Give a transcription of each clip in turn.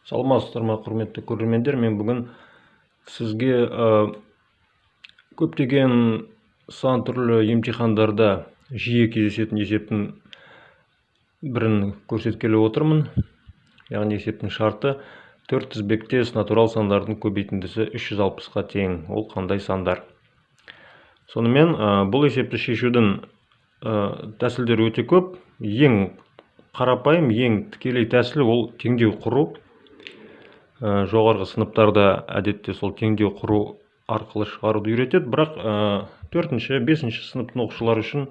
Саламатсыздар ма, құрметті көрермендер? Мен бүгін сізге көптеген сан түрлі емтихандарда жиі кездесетін есептің бірін көрсеткелі отырмын. Яғни есептің шарты 4 тізбектес натурал сандардың көбейтіндісі 360-қа тең. Ол қандай сандар? Сонымен бұл есепті шешудің тәсілдері өте көп. Ең қарапайым, ең тікелей тәсілі ол теңдеу құру. Жоғарғы сыныптарда әдетте сол теңдеу құру арқылы шығаруды үйретеді, бірақ 4-ші, 5-ші сыныптың оқушылары үшін,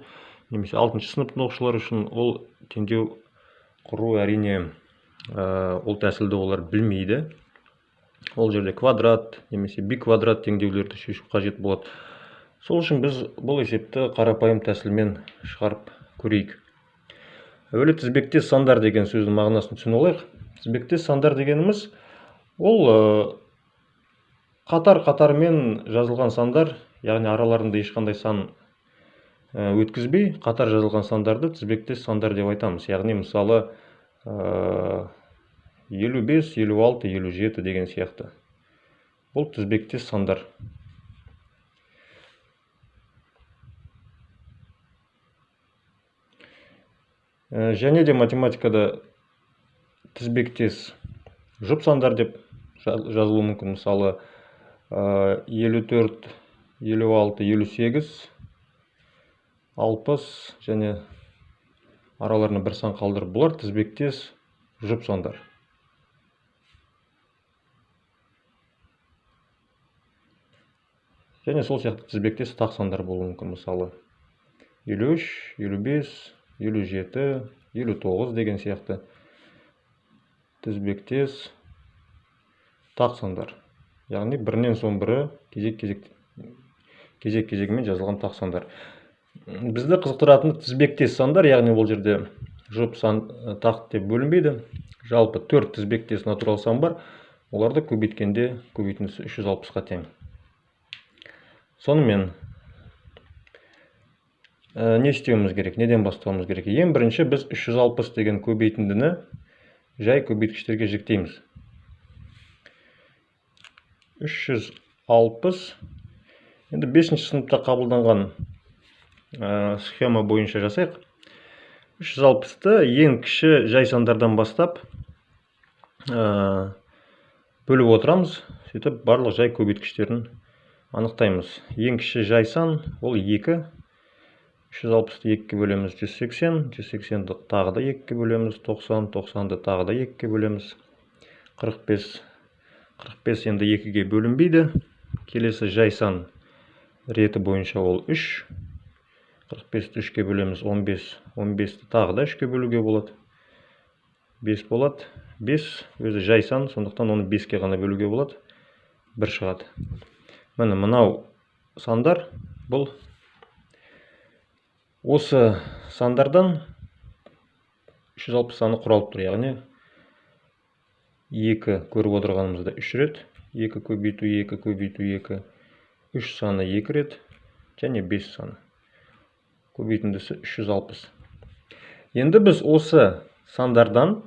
немесе 6-ші сыныптың оқушылары үшін ол теңдеу құру әрине ол тәсілді олар білмейді. Ол жерде квадрат немесе биквадрат теңдеулерді шешу қажет болады. Сол үшін біз бұл есепті қарапайым тәсілмен шығарып көрейік. Әуелі тізбектес сандар деген сөздің мағынасын түсіне алайық. Тізбектес сандар дегеніміз ол қатар-қатармен жазылған сандар, яғни араларында ешқандай сан өткізбей, қатар жазылған сандарды тізбектес сандар деп айтамыз. Яғни мысалы 55, 56, 57 деген сияқты. Бұл тізбектес сандар. Және де математикада тізбектес жұп сандар деп жазылуы мүмкін. Мысалы 54, 56, 58, 60 және араларына бір сан қалдырып, бұлар тізбектес жұп сандар. Және сол сияқты тізбектес тақ сандар болуы мүмкін. Мысалы 53, 55, 57, 59 деген сияқты тізбектес тақ сандар. Яғни бірінен соң бірі кезек-кезегімен жазылған тақ сандар. Бізді қызықтыратын тізбектес сандар, яғни бұл жерде жұп сан тақ деп бөлінбейді. Жалпы 4 тізбектес натурал сан бар. Оларды көбейткенде көбейтіндісі 360-қа тең. Сонымен не істеуіміз керек? Неден бастауымыз керек? Ең бірінші біз 360 деген көбейтіндіні жай көбейткіштерге жіктейміз. 360. Енді 5-ші сыныпта қабылданған схема бойынша жасайық. 360-ты ең кіші жай сандардан бастап бөліп отырамыз. Сөйтіп барлық жай көбейткіштерін анықтаймыз. Ең кіші жай сан ол 2. 360-ты 2-ке бөлеміз 180, 180-ді тағы да 2-ке бөлеміз 90, 90-ды тағы да 2-ке бөлеміз 45. 45 енді 2-ге бөлінбейді. Келесі жай сан реті бойынша ол 3. 45-ті 3-ке бөлеміз 15, 15-ті тағы да 3-ке бөлуге болады. 5 болады. 5 өзі жай сан, сондықтан оны 5-ке ғана бөлуге болады. 1 шығады. Міне мынау сандар бұл осы сандардан 360 саны құралып тұр. Яғни 2 көріп отырғанымызда 3 рет, 2 көбейту 2 көбейту 2, 3 саны 2 рет, және 5 саны. Көбейтіндісі 360. Енді біз осы сандардан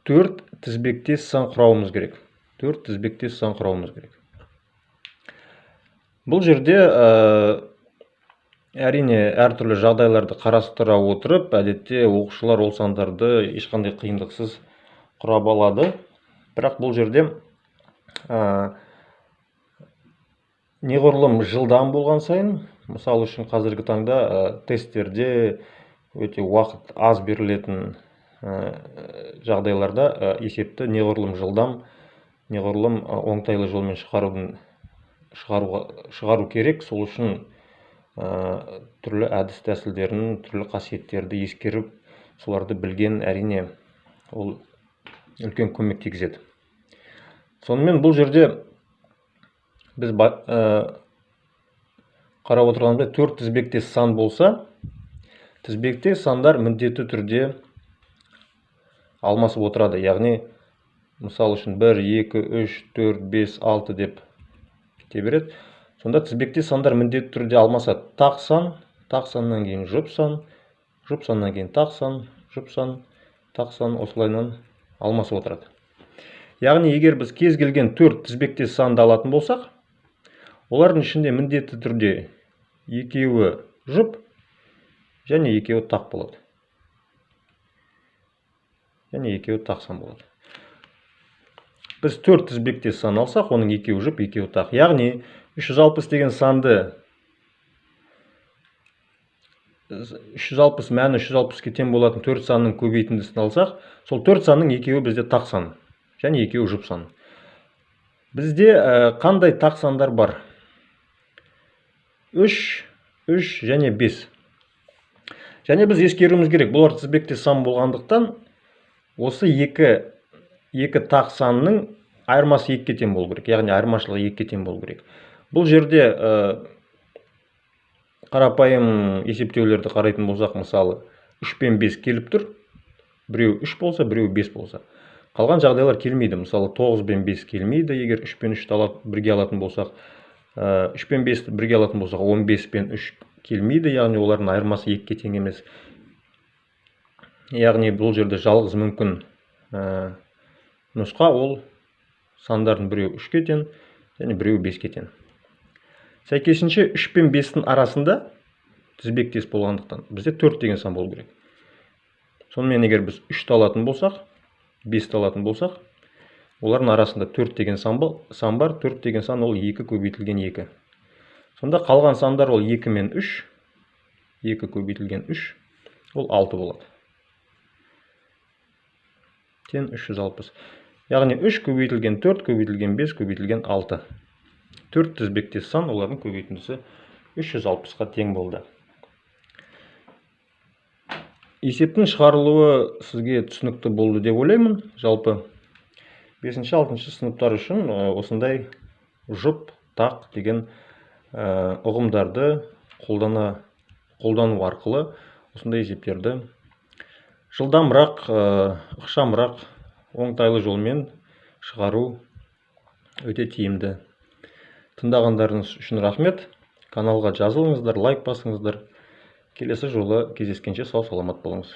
4 тізбектес сан құрауымыз керек. 4 тізбектес сан құрауымыз керек. Бұл жерде әрине әртүрлі жағдайларды қарастыра отырып, әдетте оқушылар ол сандарды ешқандай қиындықсыз құрап алады. Бірақ бұл жерде неғұрлым жылдам болған сайын, мысалы үшін қазіргі таңда тесттерде өте уақыт аз берілетін жағдайларда есепті неғұрлым жылдам, неғұрлым оңтайлы жолмен шығару керек. Сол үшін түрлі әдіс тәсілдерін, түрлі қасиеттерді ескеріп, соларды білген әрине ол үлкен көмек тигізеді. Сонымен бұл жерде біз қарап отырғанымызда 4 тізбектес сан болса, тізбектес сандар міндетті түрде алмасып отырады. Яғни, мысал үшін 1, 2, 3, 4, 5, 6 деп кете береді. Сонда тізбектес сандар міндетті түрде алмасады. Тақ сан, тақ саннан кейін жұп сан, жұп саннан кейін тақ сан, жұп сан, тақ сан, осылайынан алмасып отырады. Яғни егер біз кез келген 4 тізбектес санды алатын болсақ, олардың ішінде міндетті түрде екеуі жұп және екеуі тақ болады. Және екеуі тақ сан болады. Біз 4 тізбектес сан алсақ, оның екеуі жұп, екеуі тақ. Яғни 360 деген санды 360 мәні 360-ке тең болатын 4 санның көбейтіндісін алсақ, сол 4 санның екеуі бізде тақ сан және екеуі жұп сан. Бізде қандай тақ сандар бар? 3 және 5. Және біз ескеруіміз керек, бұлар тізбектес сан болғандықтан, осы екі тақ санның айырмасы 2-ке тең болу керек. Яғни айырмашылығы 2-ке тең болу керек. Бұл жерде қарапайым есептеулерді қарайтын болсақ, мысалы 3 пен 5 келіп тұр. Біреу 3 болса, біреу 5 болса. Қалған жағдайлар келмейді. Мысалы 9 пен 5 келмейді. Егер 3 пен 3 бірге алатын болсақ, 3 пен 5 бірге алатын болсақ, 15 пен 3 келмейді. Яғни олардың айырмасы 2-ке тең емес. Яғни бұл жерде жалғыз мүмкін нұсқа ол сандардың біреу 3-ке тең және біреу 5-ке тең. Сәйкесінше 3 пен 5-тің арасында тізбектес болғандықтан бізде 4 деген сан болу керек. Сонымен егер біз 3-ті алатын болсақ, 5-ті алатын болсақ, олардың арасында 4 деген сан бар. 4 деген сан ол 2 көбейтілген 2. Сонда қалған сандар ол 2 мен 3. 2 көбейтілген 3 ол 6 болады. Тең 360. Яғни 3 көбейтілген 4 көбейтілген 5 көбейтілген 6. 4 тізбектес сан, олардың көбейтіндісі 360-қа тең болды. Есептің шығарылуы сізге түсінікті болды деп ойлаймын. Жалпы 5-6 сыныптар үшін осындай жұп, тақ деген ұғымдарды қолдану арқылы осындай есептерді жылдамырақ, ықшамырақ, оңтайлы жолмен шығару өте тиімді. Тыңдағандарыңыз үшін рахмет. Каналға жазылыңыздар, лайк басыңыздар. Келесі жолы кездескенше сау саламат болыңыз.